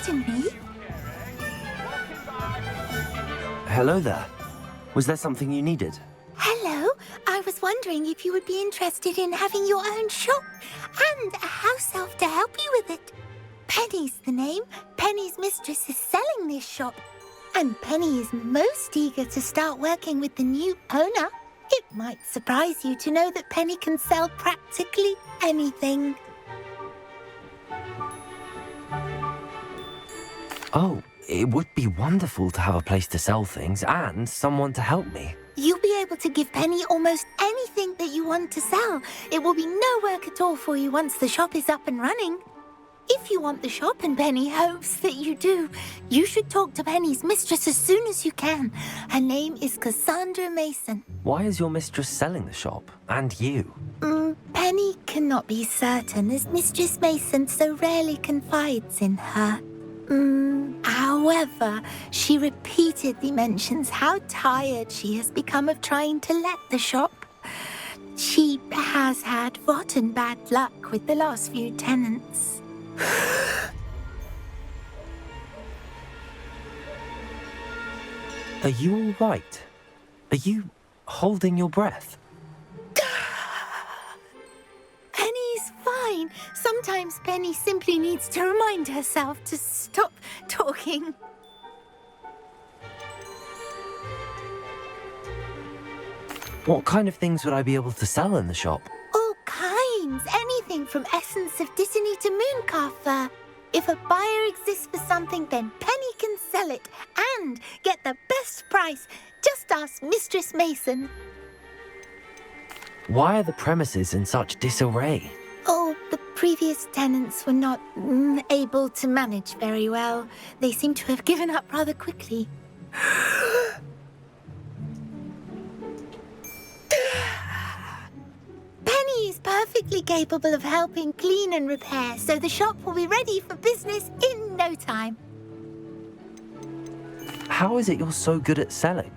pardon me? Hello there. Was there something you needed? Hello, I was wondering if you would be interested in having your own shop and a house elf to help you with it. Penny's the name. Penny's mistress is selling this shop. And Penny is most eager to start working with the new owner. It might surprise you to know that Penny can sell practically anything. Oh, it would be wonderful to have a place to sell things and someone to help me. You'll be able to give Penny almost anything that you want to sell. It will be no work at all for you once the shop is up and running. If you want the shop and Penny hopes that you do, you should talk to Penny's mistress as soon as you can. Her name is Cassandra Mason. Why is your mistress selling the shop? And you? Penny cannot be certain as Mistress Mason so rarely confides in her. However, she repeatedly mentions how tired she has become of trying to let the shop. She has had rotten bad luck with the last few tenants. Are you all right? Are you holding your breath? Penny's fine. Sometimes Penny simply needs to remind herself to stop talking. What kind of things would I be able to sell in the shop? All kinds. Anything from essence of Disney to Mooncalf fur. If a buyer exists for something, then Penny can sell it and get the best price. Just ask Mistress Mason. Why are the premises in such disarray? Oh, the previous tenants were not able to manage very well. They seem to have given up rather quickly. Penny is perfectly capable of helping clean and repair, so the shop will be ready for business in no time. How is it you're so good at selling?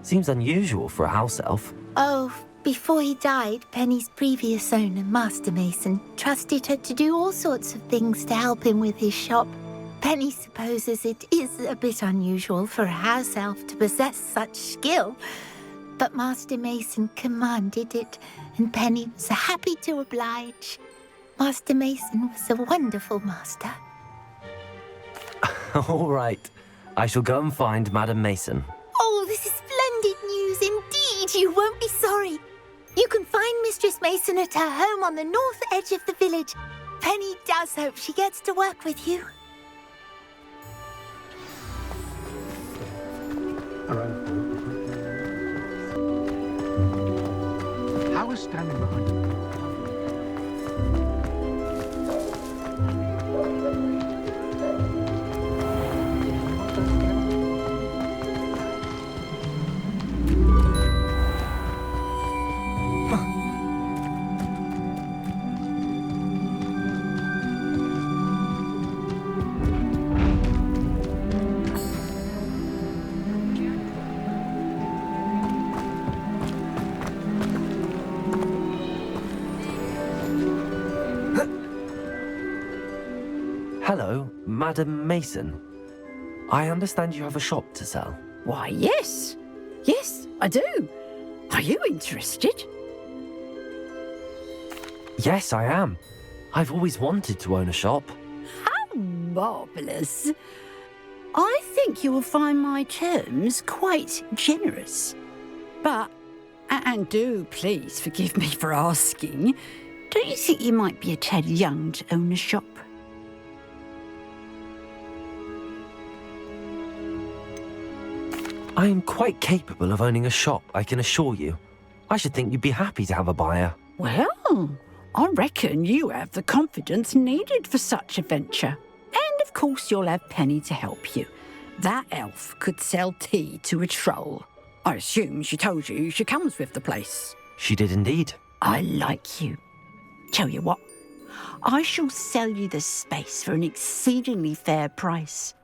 Seems unusual for a house elf. Oh, before he died, Penny's previous owner, Master Mason, trusted her to do all sorts of things to help him with his shop. Penny supposes it is a bit unusual for a house elf to possess such skill, but Master Mason commanded it, and Penny was happy to oblige. Master Mason was a wonderful master. All right. I shall go and find Madam Mason. Oh, this is splendid news indeed. You won't be sorry. You can find Mistress Mason at her home on the north edge of the village. Penny does hope she gets to work with you. How is standing behind him? Hello, Madam Mason. I understand you have a shop to sell. Why, yes. Yes, I do. Are you interested? Yes, I am. I've always wanted to own a shop. How marvellous. I think you will find my terms quite generous. But, and do please forgive me for asking, don't you think you might be a tad young to own a shop? I am quite capable of owning a shop, I can assure you. I should think you'd be happy to have a buyer. Well, I reckon you have the confidence needed for such a venture. And of course you'll have Penny to help you. That elf could sell tea to a troll. I assume she told you she comes with the place. She did indeed. I like you. Tell you what, I shall sell you the space for an exceedingly fair price.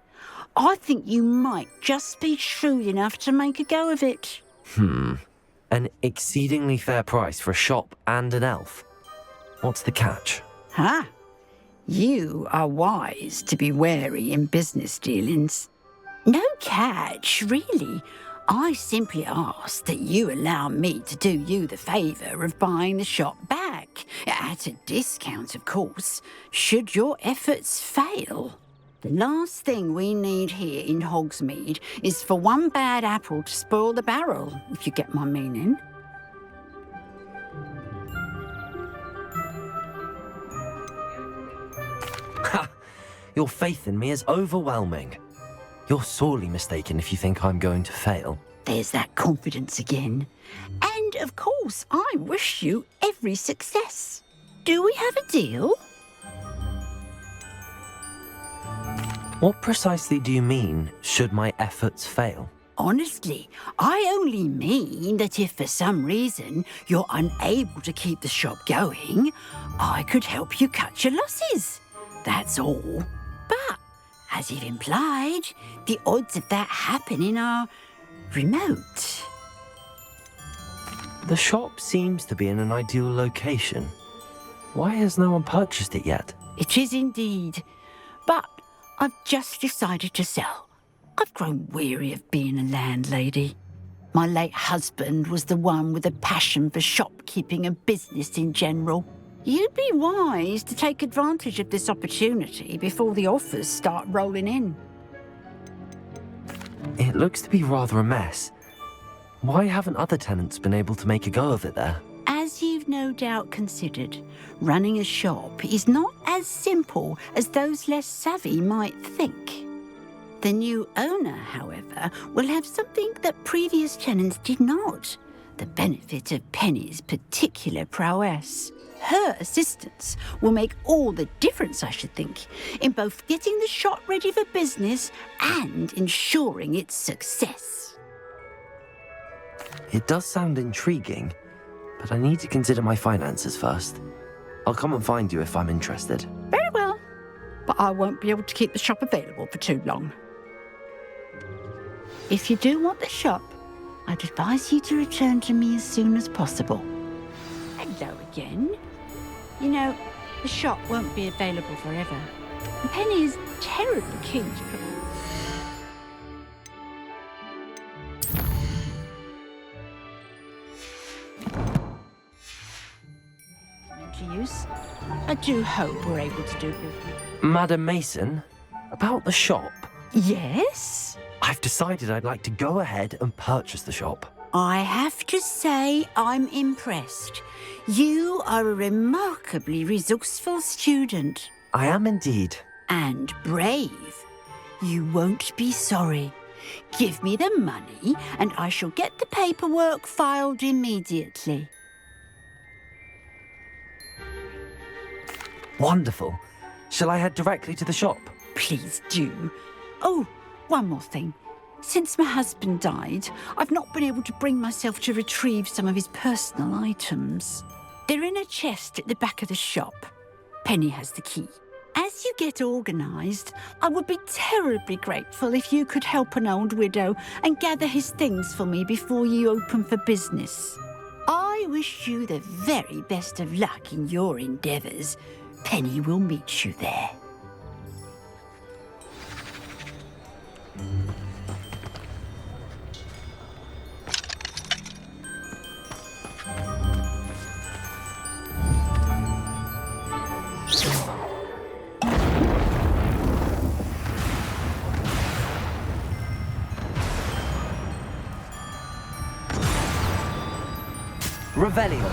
I think you might just be shrewd enough to make a go of it. An exceedingly fair price for a shop and an elf. What's the catch? Huh? You are wise to be wary in business dealings. No catch, really. I simply ask that you allow me to do you the favour of buying the shop back, at a discount, of course, should your efforts fail. The last thing we need here in Hogsmeade is for one bad apple to spoil the barrel, if you get my meaning. Ha! Your faith in me is overwhelming. You're sorely mistaken if you think I'm going to fail. There's that confidence again. And, of course, I wish you every success. Do we have a deal? What precisely do you mean, should my efforts fail? Honestly, I only mean that if for some reason you're unable to keep the shop going, I could help you cut your losses. That's all. But, as you've implied, the odds of that happening are remote. The shop seems to be in an ideal location. Why has no one purchased it yet? It is indeed. But I've just decided to sell. I've grown weary of being a landlady. My late husband was the one with a passion for shopkeeping and business in general. You'd be wise to take advantage of this opportunity before the offers start rolling in. It looks to be rather a mess. Why haven't other tenants been able to make a go of it there? As you've no doubt considered, running a shop is not as simple as those less savvy might think. The new owner, however, will have something that previous tenants did not, the benefit of Penny's particular prowess. Her assistance will make all the difference, I should think, in both getting the shop ready for business and ensuring its success. It does sound intriguing, but I need to consider my finances first. I'll come and find you if I'm interested. Very well, but I won't be able to keep the shop available for too long. If you do want the shop, I'd advise you to return to me as soon as possible. Hello again. You know, the shop won't be available forever. And Penny is terribly keen to put to use. I do hope we're able to do business. Madam Mason, about the shop. Yes? I've decided I'd like to go ahead and purchase the shop. I have to say I'm impressed. You are a remarkably resourceful student. I am indeed. And brave. You won't be sorry. Give me the money and I shall get the paperwork filed immediately. Wonderful. Shall I head directly to the shop? Please do. Oh, one more thing. Since my husband died, I've not been able to bring myself to retrieve some of his personal items. They're in a chest at the back of the shop. Penny has the key. As you get organised, I would be terribly grateful if you could help an old widow and gather his things for me before you open for business. I wish you the very best of luck in your endeavours. Penny will meet you there. Revelio.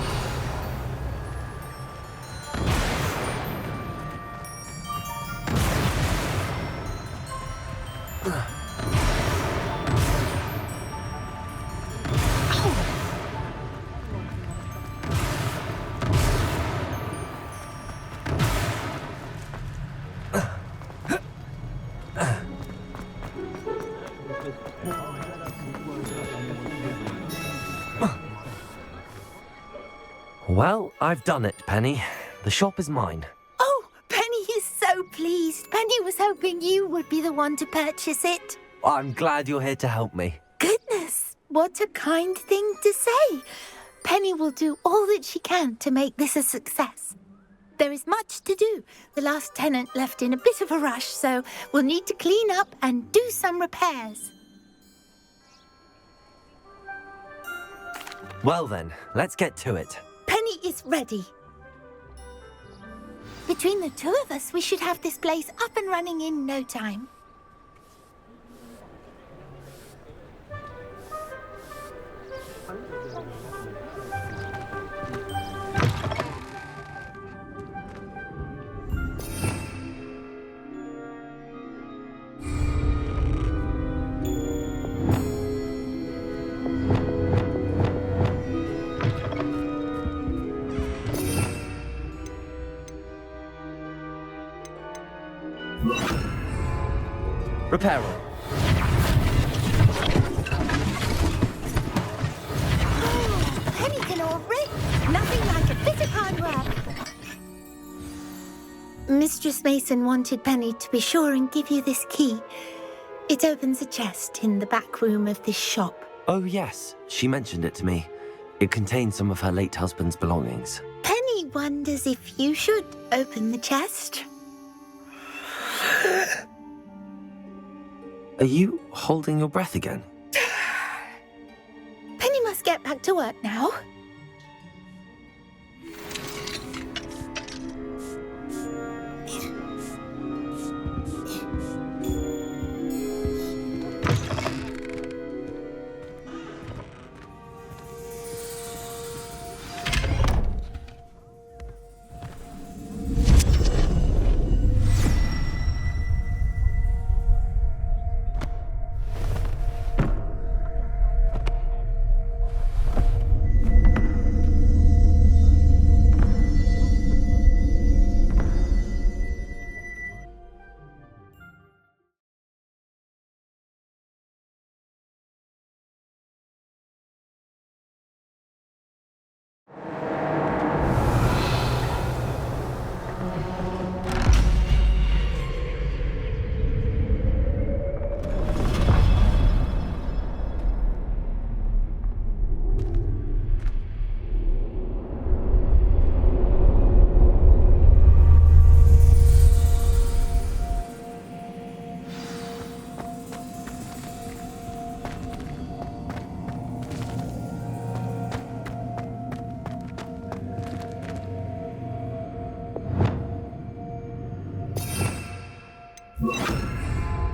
Well, I've done it, Penny. The shop is mine. Oh, Penny is so pleased. Penny was hoping you would be the one to purchase it. I'm glad you're here to help me. Goodness, what a kind thing to say. Penny will do all that she can to make this a success. There is much to do. The last tenant left in a bit of a rush, so we'll need to clean up and do some repairs. Well then, let's get to it. Penny is ready. Between the two of us, we should have this place up and running in no time. Repair room. Penny can already. Nothing like a bit of hard work. Mistress Mason wanted Penny to be sure and give you this key. It opens a chest in the back room of this shop. Oh yes, she mentioned it to me. It contains some of her late husband's belongings. Penny wonders if you should open the chest. Are you holding your breath again? Penny must get back to work now.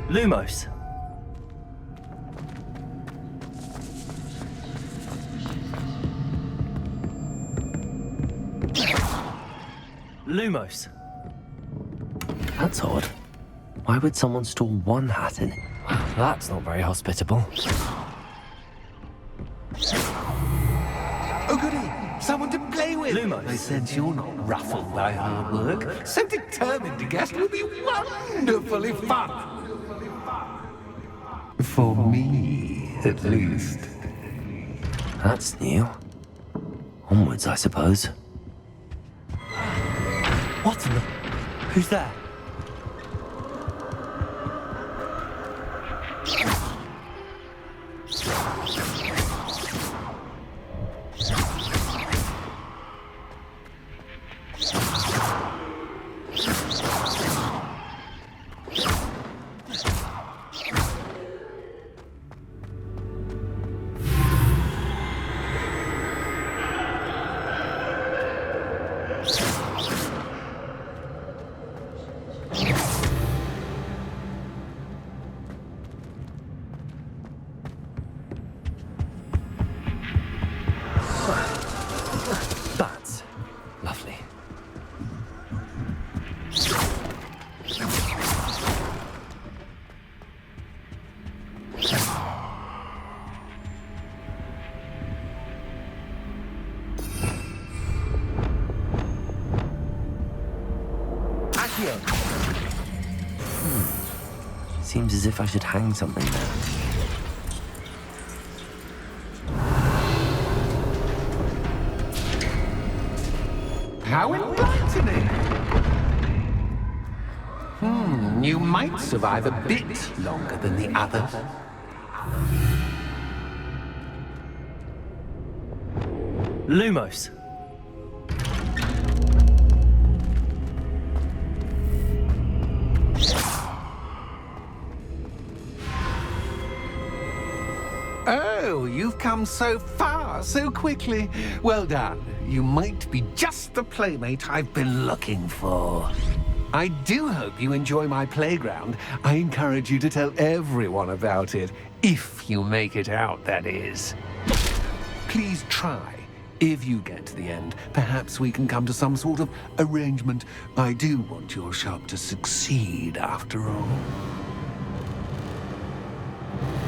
Lumos. Lumos. That's odd. Why would someone store one hat in? That's not very hospitable. Oh, goody! Someone to play with! Lumos. I sense you're not ruffled by hard work. So determined to guess will be wonderfully fun. For me, at least. That's new. Onwards, I suppose. What in the... Who's there? Bats. Lovely. Accio. Seems as if I should hang something there. How enlightening! You might survive a bit longer than the others. Oh, you've come so far, so quickly. Well done. You might be just the playmate I've been looking for. I do hope you enjoy my playground. I encourage you to tell everyone about it. If you make it out, that is. Please try. If you get to the end, perhaps we can come to some sort of arrangement. I do want your shop to succeed, after all.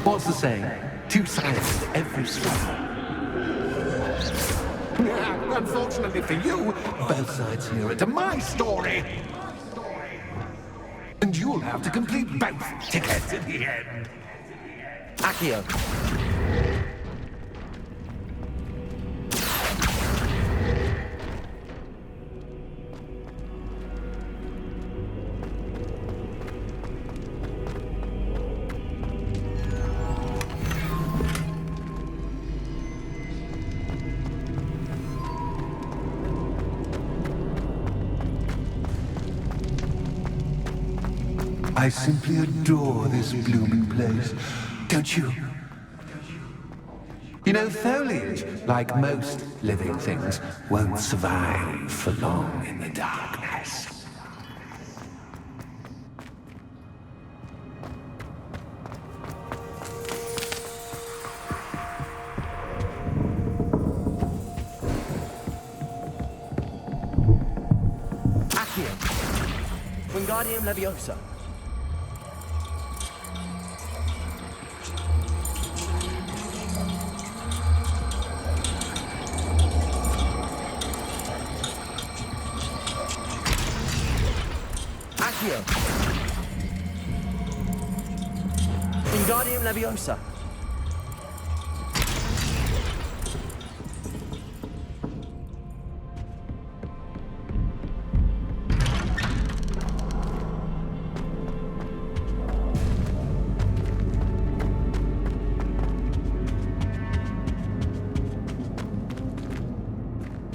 What's the saying? Two sides to every story. Unfortunately for you, both sides hear it to my story. And you'll have to complete both to get to the end. Accio. I simply adore this blooming place, don't you? You know, foliage, like most living things, won't survive for long in the darkness. Accio. Wingardium Leviosa. Accio. Wingardium Leviosa.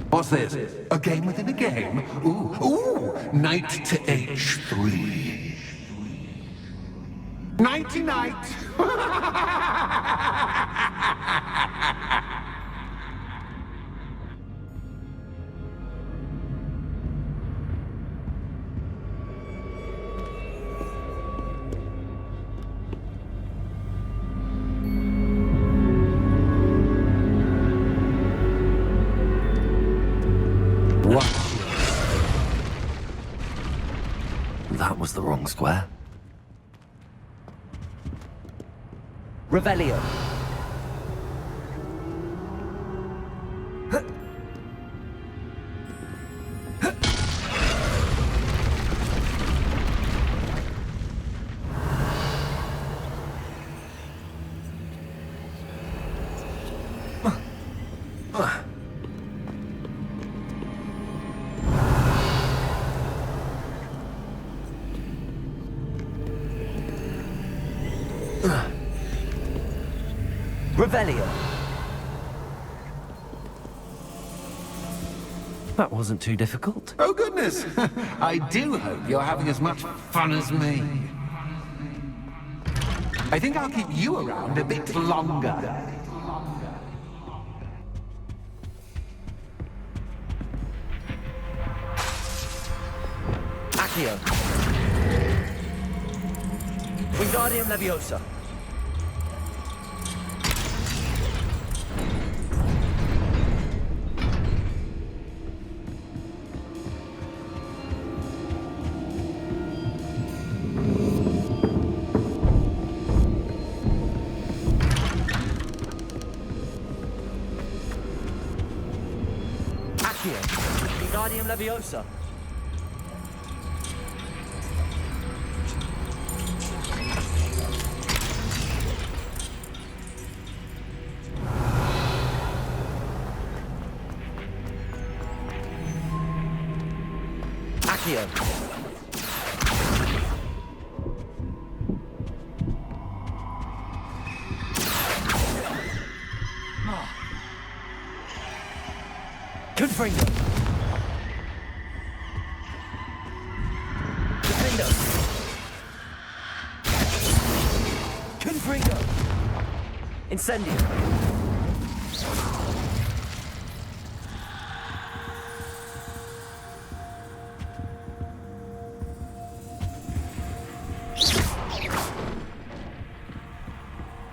What's this? A game within a game? Ooh, knight to H3. Nighty-night! That was the wrong square. Revelio. Revelio. That wasn't too difficult. Oh, goodness! I do hope you're having as much fun as me. I think I'll keep you around a bit longer. Accio. Wingardium Leviosa. Accio. Wingardium Leviosa. Accio. Confringo. Defendo. Confringo. Incendio.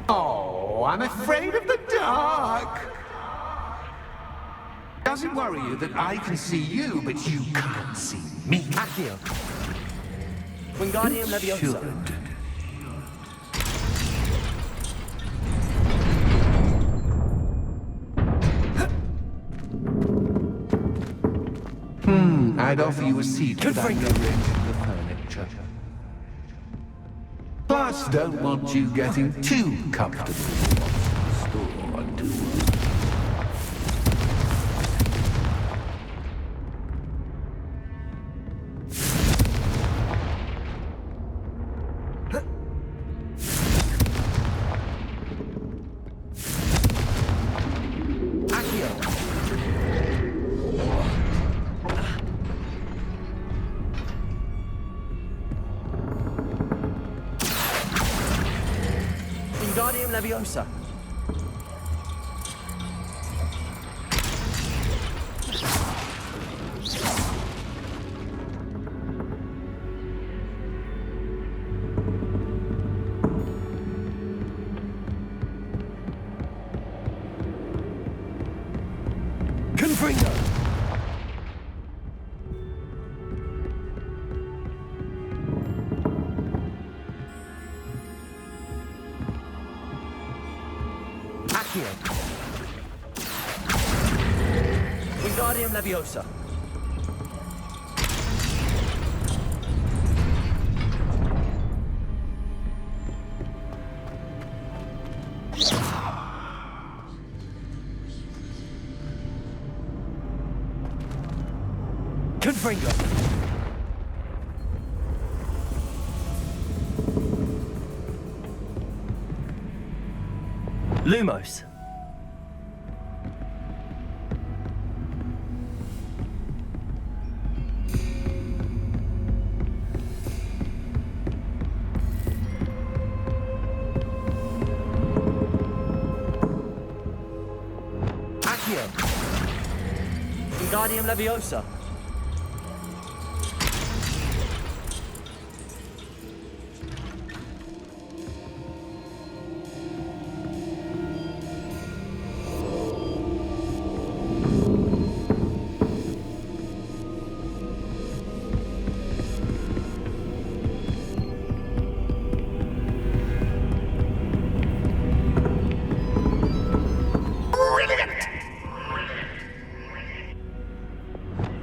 Oh, I'm afraid of the dark. Does it worry you that I can see you, but you can't see me? Accio. Wingardium Leviosa. Should. I'd offer you a seat without rearranging the furniture. Plus, don't want you getting too comfortable. Store, do Wingardium Leviosa. Confringo. Accio. Wingardium Leviosa. Confringo. Lumos. Accio. Wingardium Leviosa.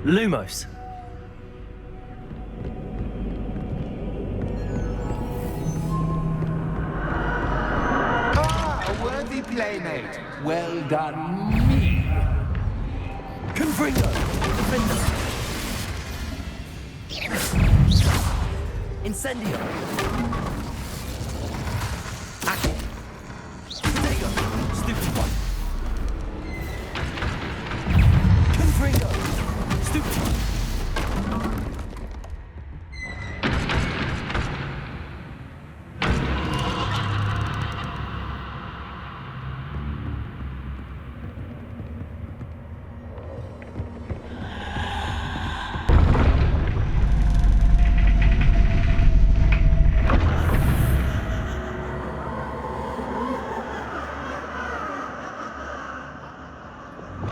Lumos. Ah, a worthy playmate. Well done, me. Confringo. Defender. Incendio. Accio. Stego. Stupid one. Confringo. Stupid one.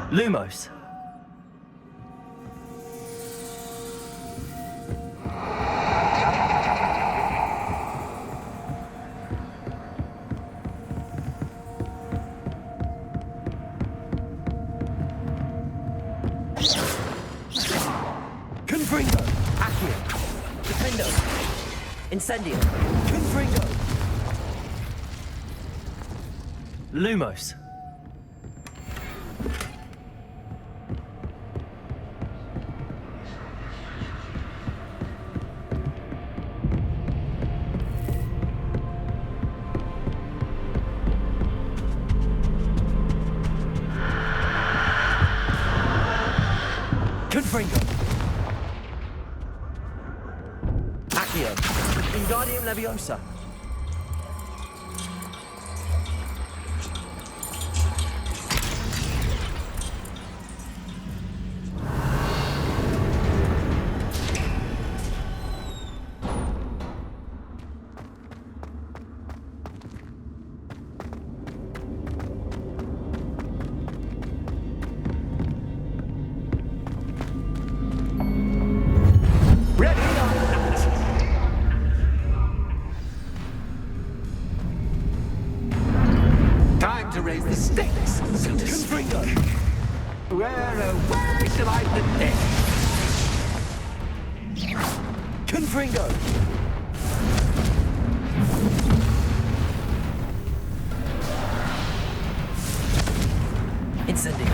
Lumos. Confringo. Accio. Defendo. Incendio. Confringo. Lumos. Confringo. Accio. Wingardium Leviosa. where, oh, where shall I put this? Confringo! Incendio!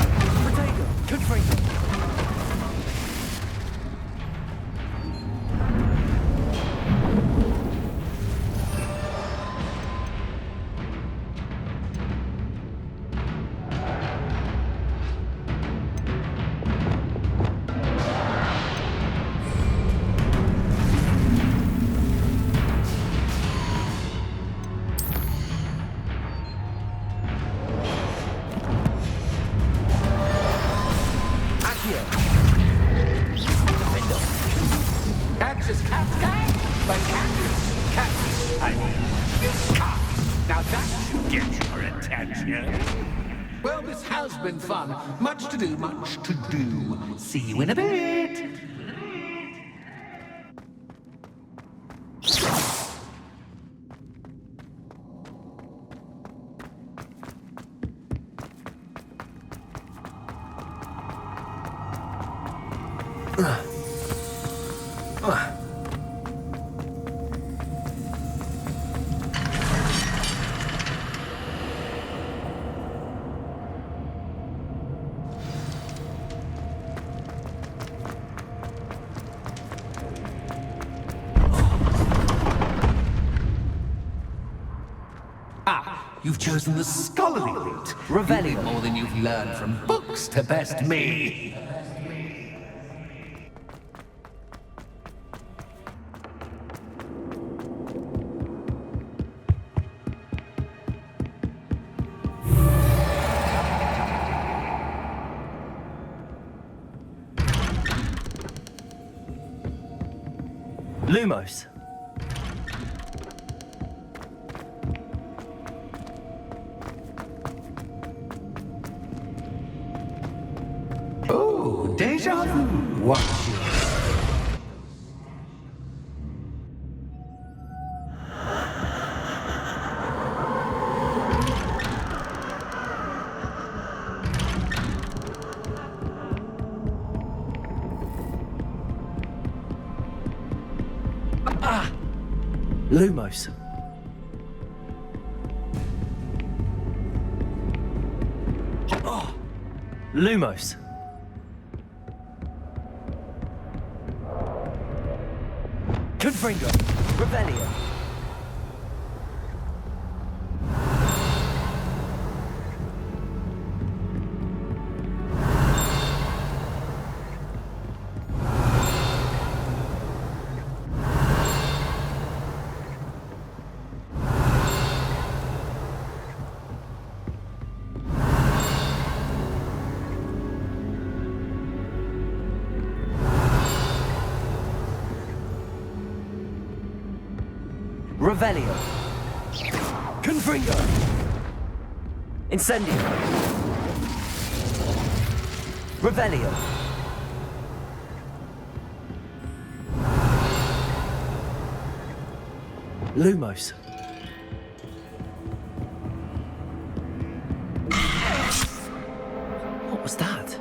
Protego! Confringo! Catch is cat, but cat is cat. I mean, cat. Now that should get your attention. Well, this has been fun. Much to do, much to do. See you in a bit. You've chosen the scholarly route. Revelio. You did more than you've learned from books to best me. Lumos! Oh, deja vu. Watch it. Lumos! Oh! Lumos! Confringo! Revelio! Revelio! Confringo! Incendio! Revelio! Lumos! What was that?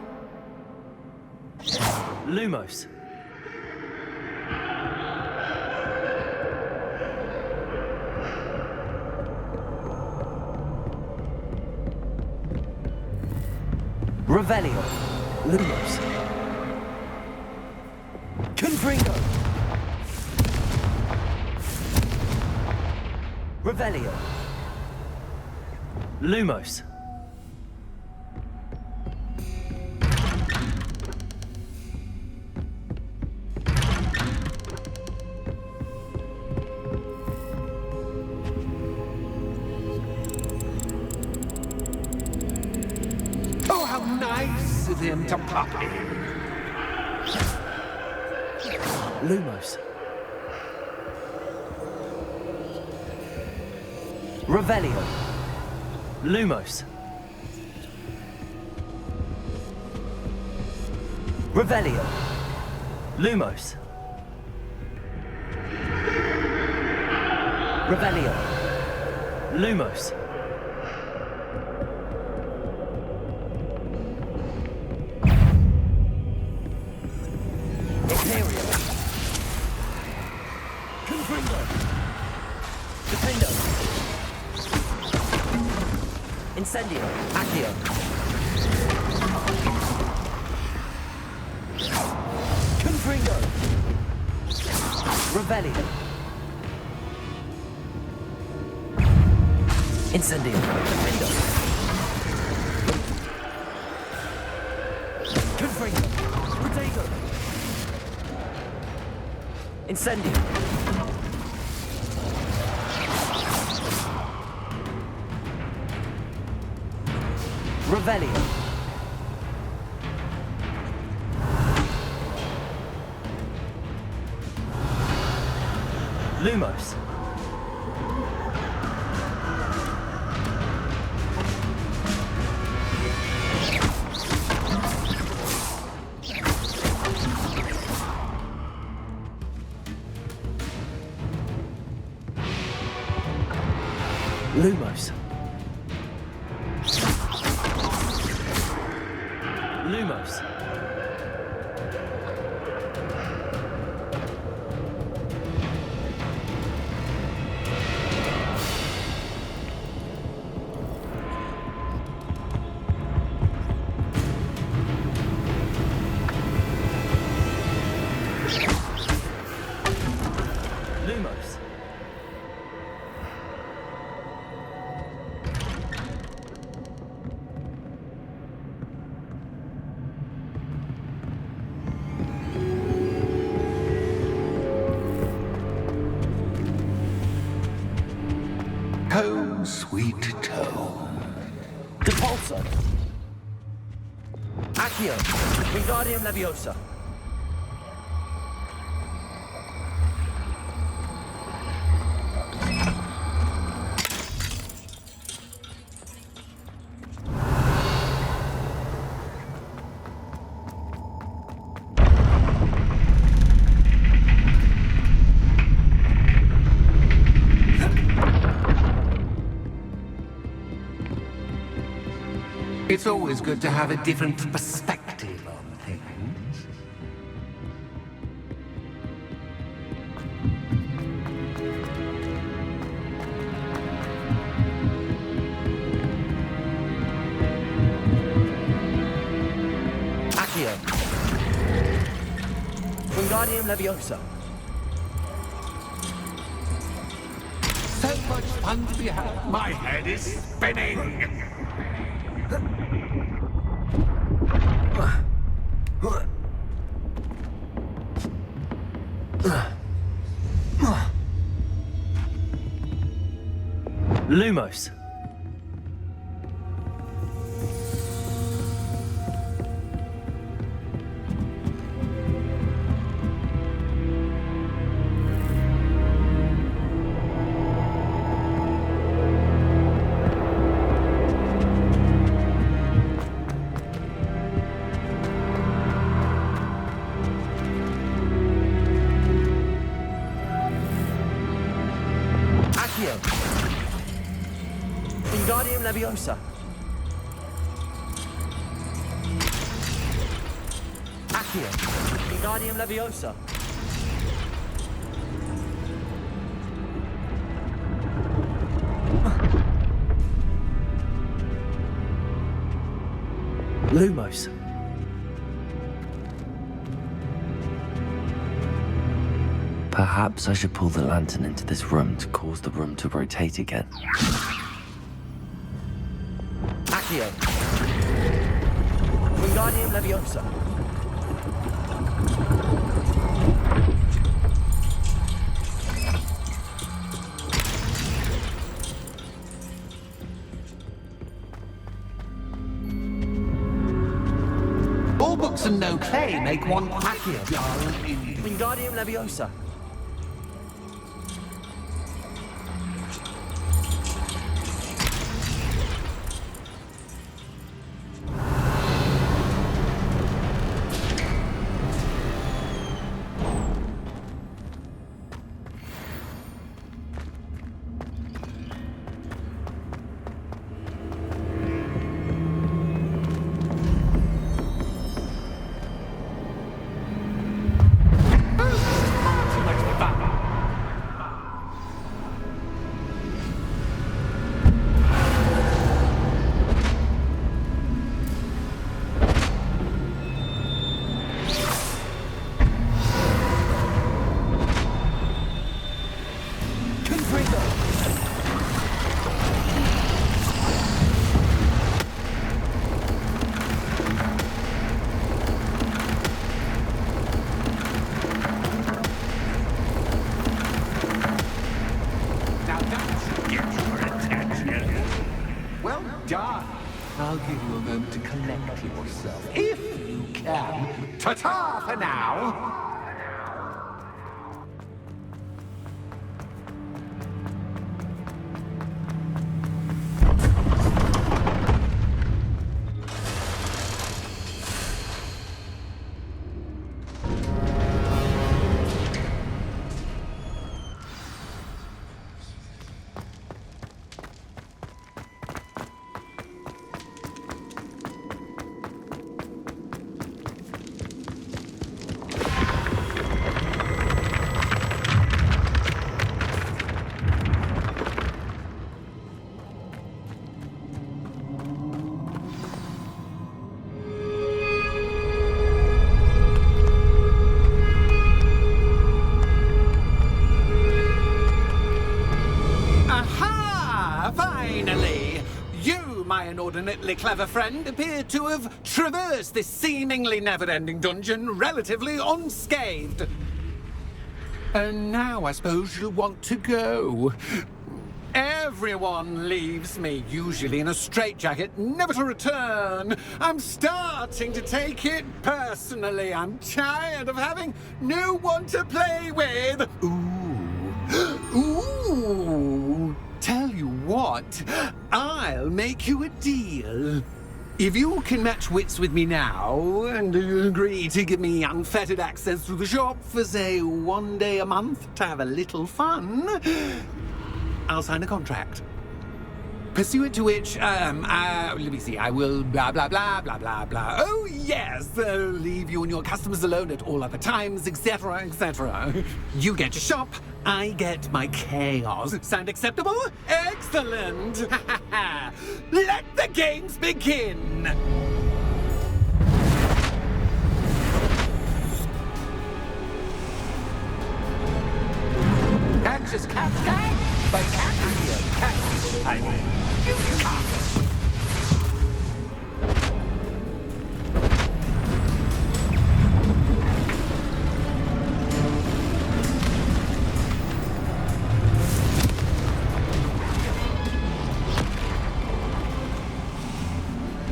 Lumos! Revelio! Lumos! Confringo! Revelio! Lumos! Oh, how nice of him to pop in. Lumos! Revelio! Lumos! Revelio! Lumos! Revelio! Lumos! Incendio. Accio. Confringo. Revelio. Incendio. Defendo. Confringo. Protego. Incendio. Revelio. Lumos. Lumos. Lumos. Lumos. Home, sweet home. Depulso. Accio. Wingardium Leviosa. It's always good to have a different perspective on things. Accio. Wingardium Leviosa. So much fun to be had. My head is spinning. Lumos. Accio. Wingardium Leviosa. Accio. Wingardium Leviosa. Lumos. Perhaps I should pull the lantern into this room to cause the room to rotate again. Accio. Wingardium Leviosa. All books and no play make one Accio. dull in Wingardium Leviosa. done, I'll give you a moment to collect yourself, if you can. Ta-ta for now! My inordinately clever friend appeared to have traversed this seemingly never-ending dungeon relatively unscathed. And now I suppose you'll want to go. Everyone leaves me, usually in a straitjacket, never to return. I'm starting to take it personally. I'm tired of having no one to play with. Ooh. Tell you what, I'll make you a deal. If you can match wits with me now and agree to give me unfettered access to the shop for, say, 1 day a month to have a little fun, I'll sign a contract. Pursuant to which, let me see, I will blah, blah, blah, blah, blah, blah. Oh, yes, leave you and your customers alone at all other times, etc., etc. You get your shop, I get my chaos. Sound acceptable? Excellent! Let the games begin! Anxious cat guy? By cat here, cat. I mean, you can't.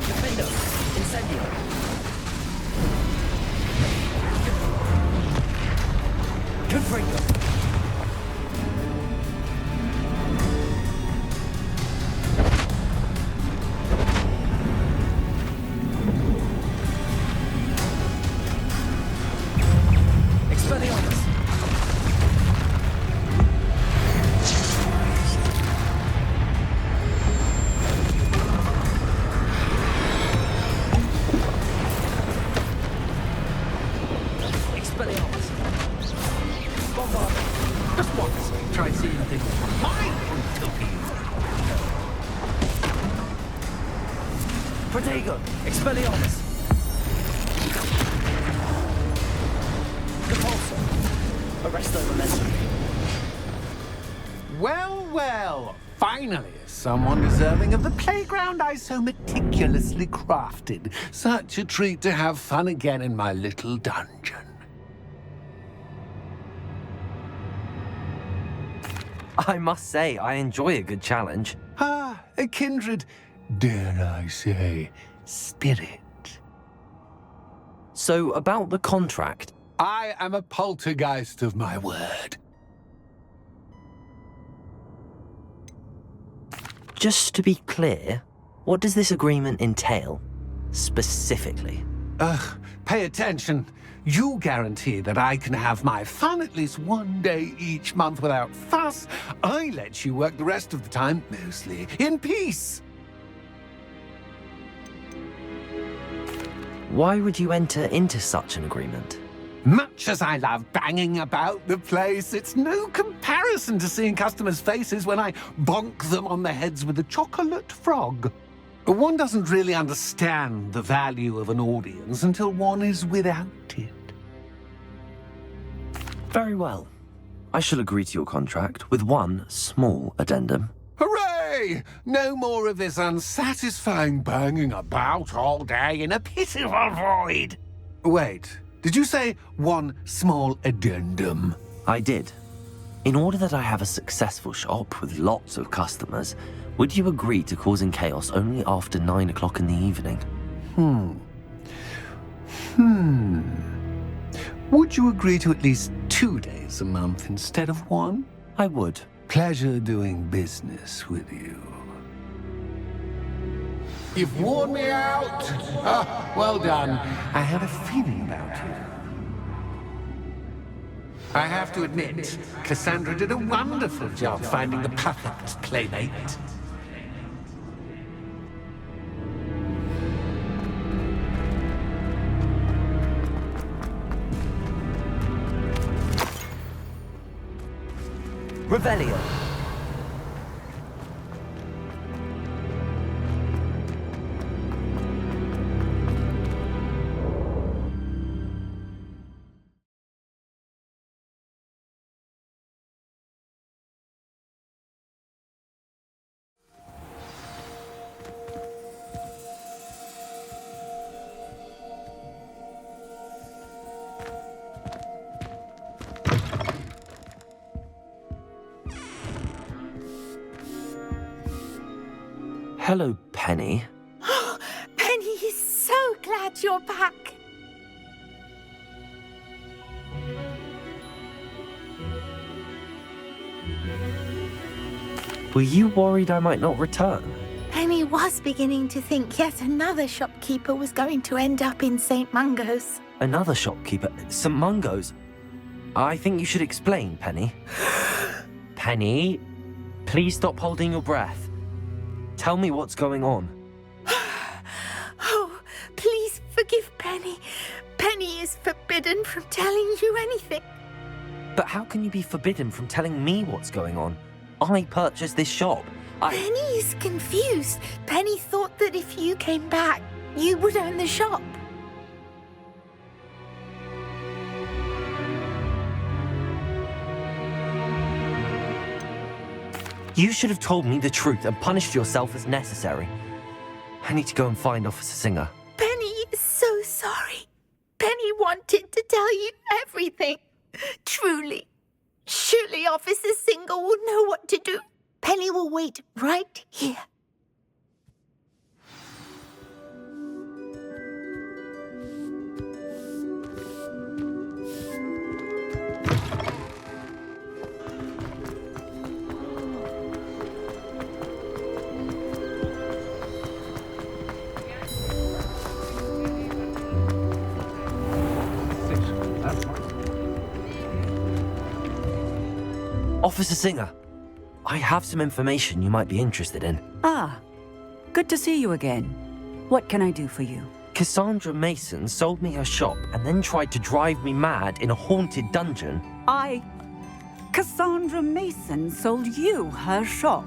Defendo. Incendio. Confringo. Just once, try seeing things from my point of view. Protego. Expelliarmus. Repulsor. Arresto Momentum. Well, finally, someone deserving of the playground I so meticulously crafted. Such a treat to have fun again in my little dungeon. I must say, I enjoy a good challenge. A kindred, dare I say, spirit. So, about the contract. I am a poltergeist of my word. Just to be clear, what does this agreement entail, specifically? Pay attention. You guarantee that I can have my fun at least 1 day each month without fuss. I let you work the rest of the time, mostly in peace. Why would you enter into such an agreement? Much as I love banging about the place, it's no comparison to seeing customers' faces when I bonk them on the heads with a chocolate frog. One doesn't really understand the value of an audience until one is without it. Very well. I shall agree to your contract with one small addendum. Hooray! No more of this unsatisfying banging about all day in a pitiful void. Wait, did you say one small addendum? I did. In order that I have a successful shop with lots of customers, would you agree to causing chaos only after 9 o'clock in the evening? Would you agree to at least 2 days a month instead of 1? I would. Pleasure doing business with you. You've worn me out. Ah, well done. I had a feeling about you. I have to admit, Cassandra did a wonderful job finding the perfect playmate. Revelio. Hello, Penny. Penny is so glad you're back. Were you worried I might not return? Penny was beginning to think yet another shopkeeper was going to end up in St. Mungo's. Another shopkeeper? St. Mungo's? I think you should explain, Penny. Penny, please stop holding your breath. Tell me what's going on. Oh, please forgive Penny. Penny is forbidden from telling you anything. But how can you be forbidden from telling me what's going on? I purchased this shop. Penny is confused. Penny thought that if you came back, you would own the shop. You should have told me the truth and punished yourself as necessary. I need to go and find Officer Singer. Penny is so sorry. Penny wanted to tell you everything. Truly. Surely Officer Singer will know what to do. Penny will wait right here. Officer Singer, I have some information you might be interested in. Ah, good to see you again. What can I do for you? Cassandra Mason sold me her shop and then tried to drive me mad in a haunted dungeon. Cassandra Mason sold you her shop.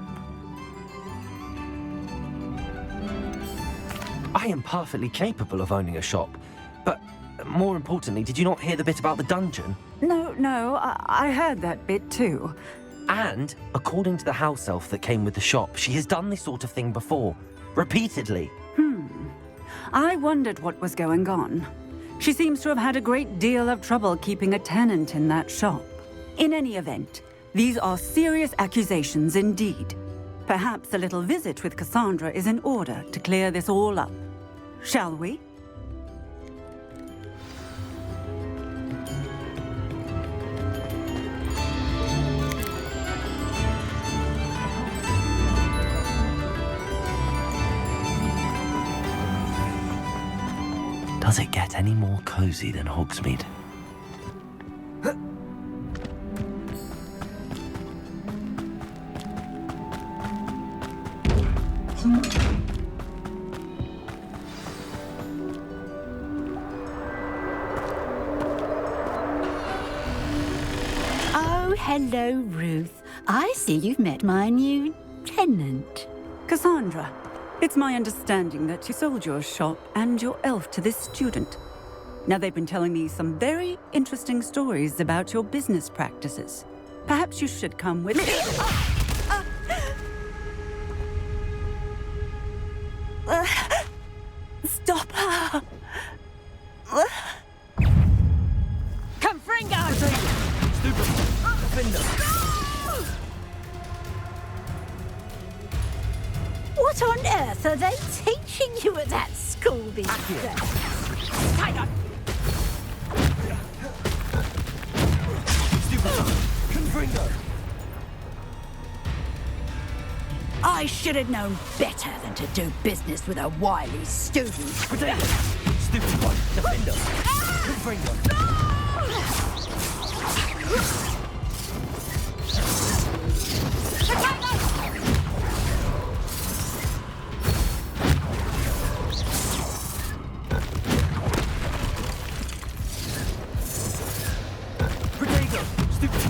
I am perfectly capable of owning a shop, but more importantly, did you not hear the bit about the dungeon? No, I heard that bit too. And, according to the house elf that came with the shop, she has done this sort of thing before. Repeatedly. I wondered what was going on. She seems to have had a great deal of trouble keeping a tenant in that shop. In any event, these are serious accusations indeed. Perhaps a little visit with Cassandra is in order to clear this all up. Shall we? Does it get any more cozy than Hogsmeade? Oh, hello, Ruth. I see you've met my new tenant. Cassandra, it's my understanding that you sold your shop and your elf to this student. Now, they've been telling me some very interesting stories about your business practices. Perhaps you should come with me. Stop her. Confringo! Stupid. Defender. What on earth are they teaching you at that school these days? Hang on. Confringo! I should have known better than to do business with a wily student. Potato! Stupid one! Defender! Confringo! Potato! Stupid!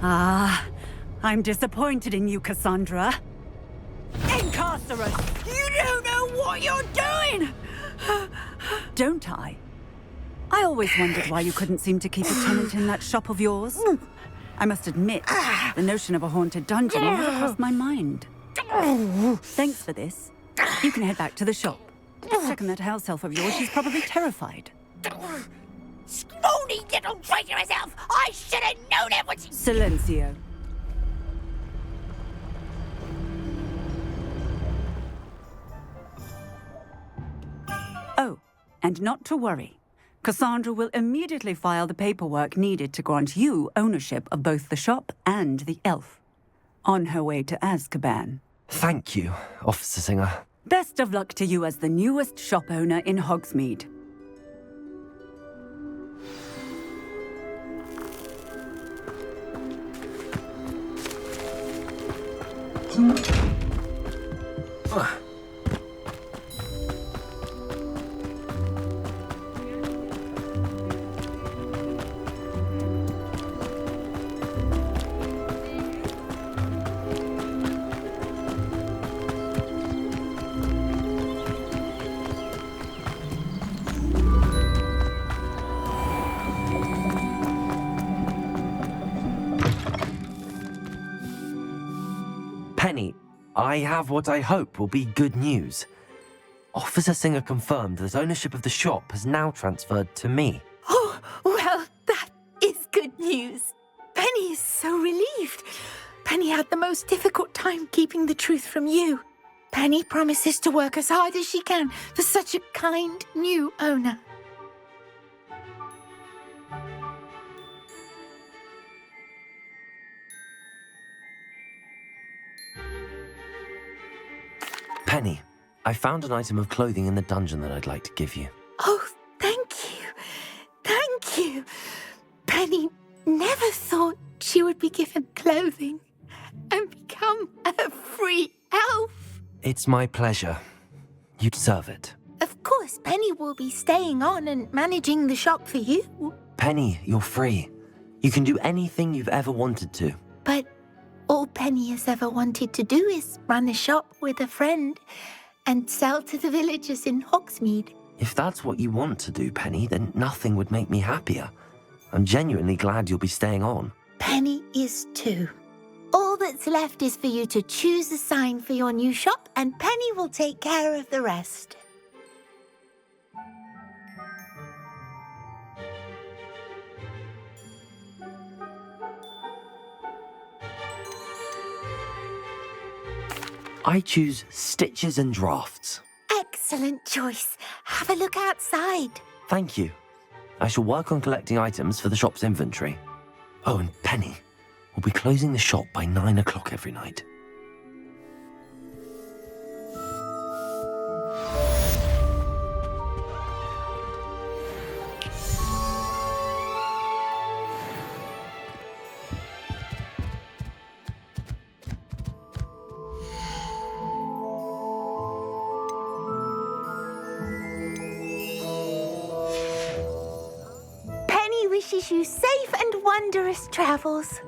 Ah, I'm disappointed in you, Cassandra. Incarcerate! You don't know what you're doing! Don't I? I always wondered why you couldn't seem to keep a tenant in that shop of yours. I must admit, the notion of a haunted dungeon never crossed my mind. Thanks for this. You can head back to the shop. Check on that house elf of yours, she's probably terrified. Scrawny little traitor herself! I should have known it was... Silencio. Oh, and not to worry. Cassandra will immediately file the paperwork needed to grant you ownership of both the shop and the elf. On her way to Azkaban. Thank you, Officer Singer. Best of luck to you as the newest shop owner in Hogsmeade. Penny, I have what I hope will be good news. Officer Singer confirmed that ownership of the shop has now transferred to me. Oh, well, that is good news. Penny is so relieved. Penny had the most difficult time keeping the truth from you. Penny promises to work as hard as she can for such a kind new owner. Penny, I found an item of clothing in the dungeon that I'd like to give you. Oh, thank you. Thank you. Penny never thought she would be given clothing and become a free elf. It's my pleasure. You deserve it. Of course, Penny will be staying on and managing the shop for you. Penny, you're free. You can do anything you've ever wanted to. But all Penny has ever wanted to do is run a shop with a friend and sell to the villagers in Hogsmeade. If that's what you want to do, Penny, then nothing would make me happier. I'm genuinely glad you'll be staying on. Penny is too. All that's left is for you to choose a sign for your new shop, and Penny will take care of the rest. I choose stitches and drafts. Excellent choice. Have a look outside. Thank you. I shall work on collecting items for the shop's inventory. Oh, and Penny, we'll be closing the shop by 9 o'clock every night. Penny wishes you safe and wondrous travels.